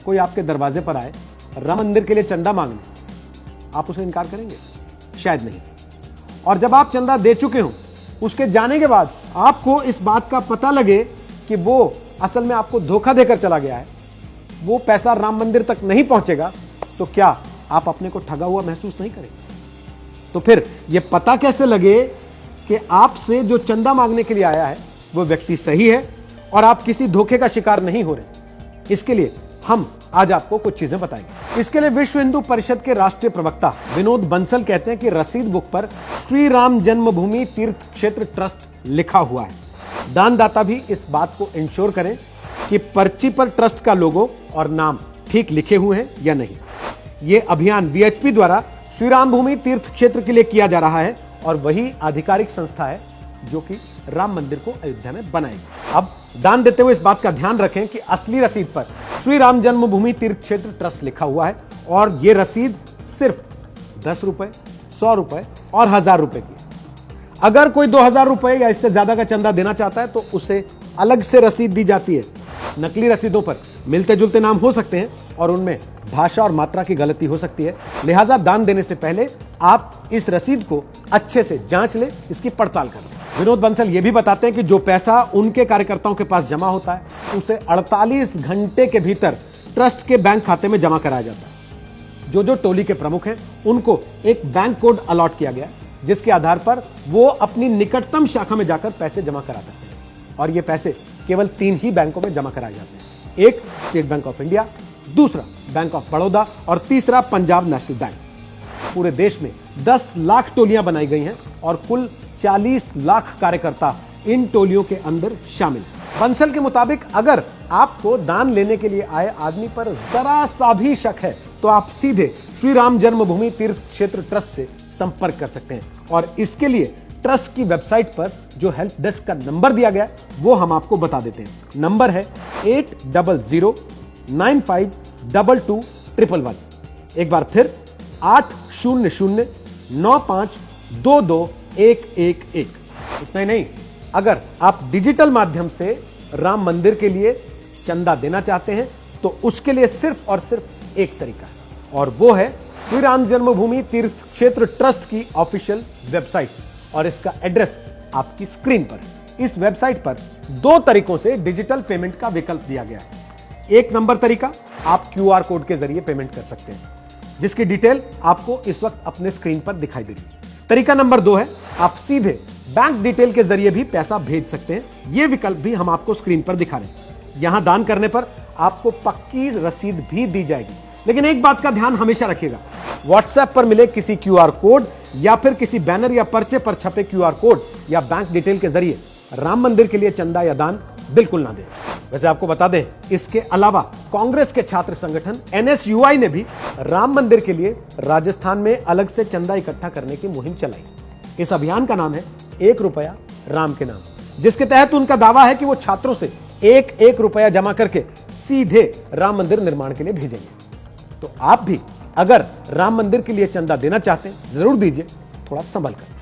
कोई आपके दरवाजे पर आए राम मंदिर के लिए चंदा मांगने, आप उसे इनकार करेंगे? शायद नहीं। और जब आप चंदा दे चुके हो, उसके जाने के बाद आपको इस बात का पता लगे कि वो असल में आपको धोखा देकर चला गया है, वो पैसा राम मंदिर तक नहीं पहुंचेगा, तो क्या आप अपने को ठगा हुआ महसूस नहीं करेंगे? तो फिर यह पता कैसे लगे कि आपसे जो चंदा मांगने के लिए आया है वो व्यक्ति सही है और आप किसी धोखे का शिकार नहीं हो रहे? इसके लिए हम आज आपको कुछ चीजें बताएंगे। इसके लिए विश्व हिंदू परिषद के राष्ट्रीय प्रवक्ता विनोद बंसल कहते हैं कि रसीद बुक पर श्री राम जन्मभूमि तीर्थ क्षेत्र ट्रस्ट लिखा हुआ है। दानदाता भी इस बात को इंश्योर करें कि पर्ची पर ट्रस्ट का लोगो और नाम ठीक लिखे हुए हैं या नहीं। यह अभियान वीएचपी द्वारा श्री राम भूमि तीर्थ क्षेत्र के लिए किया जा रहा है और वही आधिकारिक संस्था है जो कि राम मंदिर को अयोध्या में बनाएगी। अब दान देते हुए इस बात का ध्यान रखें कि असली रसीद पर श्री राम जन्मभूमि तीर्थ क्षेत्र ट्रस्ट लिखा हुआ है और यह रसीद सिर्फ 10 रुपए, 100 रुपए और 1000 रुपए की है। अगर कोई 2000 रुपए या इससे ज्यादा का चंदा देना चाहता है तो उसे अलग से रसीद दी जाती है। नकली रसीदों पर मिलते जुलते नाम हो सकते हैं और उनमें भाषा और मात्रा की गलती हो सकती है, लिहाजा दान देने से पहले आप इस रसीद को अच्छे से जांच लें, इसकी पड़ताल करें। विनोद बंसल यह भी बताते हैं कि जो पैसा उनके कार्यकर्ताओं के पास जमा होता है उसे 48 घंटे के भीतर ट्रस्ट के बैंक खाते में जमा कराया जाता है। जो टोली के प्रमुख हैं उनको एक बैंक कोड अलॉट किया गया जिसके आधार पर वो अपनी निकटतम शाखा में जाकर पैसे जमा करा सकते हैं और ये पैसे केवल 3 ही बैंकों में जमा कराए जाते हैं। एक स्टेट बैंक ऑफ इंडिया, दूसरा बैंक ऑफ बड़ौदा और तीसरा पंजाब नेशनल बैंक। पूरे देश में 10 लाख टोलियां बनाई गई हैं और कुल 40 लाख कार्यकर्ता इन टोलियों के अंदर शामिल हैं। बंसल के मुताबिक अगर आपको दान लेने के लिए आए आदमी पर जरा सा भी शक है तो आप सीधे श्री राम जन्मभूमि तीर्थ क्षेत्र ट्रस्ट से संपर्क कर सकते हैं और इसके लिए ट्रस्ट की वेबसाइट पर जो हेल्प डेस्क का नंबर दिया गया वो हम आपको बता देते हैं। नंबर है 8009522111। एक बार फिर 800952211। इतना ही नहीं, अगर आप डिजिटल माध्यम से राम मंदिर के लिए चंदा देना चाहते हैं तो उसके लिए सिर्फ और सिर्फ एक तरीका है और वो है श्री राम जन्मभूमि तीर्थ क्षेत्र ट्रस्ट की ऑफिशियल वेबसाइट और इसका एड्रेस आपकी स्क्रीन पर है। इस वेबसाइट पर 2 तरीकों से डिजिटल पेमेंट का विकल्प दिया गया है। एक नंबर तरीका, आप क्यूआर कोड के जरिए पेमेंट कर सकते हैं जिसकी डिटेल आपको इस वक्त अपने स्क्रीन पर दिखाई दे रही है। तरीका नंबर 2 है, आप सीधे बैंक डिटेल के जरिए भी पैसा भेज सकते हैं। यह विकल्प भी हम आपको स्क्रीन पर दिखा रहे हैं। यहां दान करने पर आपको पक्की रसीद भी दी जाएगी, लेकिन एक बात का ध्यान हमेशा रखिएगा, व्हाट्सएप पर मिले किसी क्यूआर कोड या फिर किसी बैनर या पर्चे पर छपे क्यूआर कोड या बैंक डिटेल के जरिए राम मंदिर के लिए चंदा या दान बिल्कुल ना दें। वैसे आपको बता दें, इसके अलावा कांग्रेस के छात्र संगठन एनएसयूआई ने भी राम मंदिर के लिए राजस्थान में अलग से चंदा इकट्ठा करने की मुहिम चलाई। इस अभियान का नाम है 1 रुपया राम के नाम, जिसके तहत उनका दावा है कि वो छात्रों से 1-1 रुपया जमा करके सीधे राम मंदिर निर्माण के लिए भेजेंगे। तो आप भी अगर राम मंदिर के लिए चंदा देना चाहते हैं जरूर दीजिए, थोड़ा संभल कर।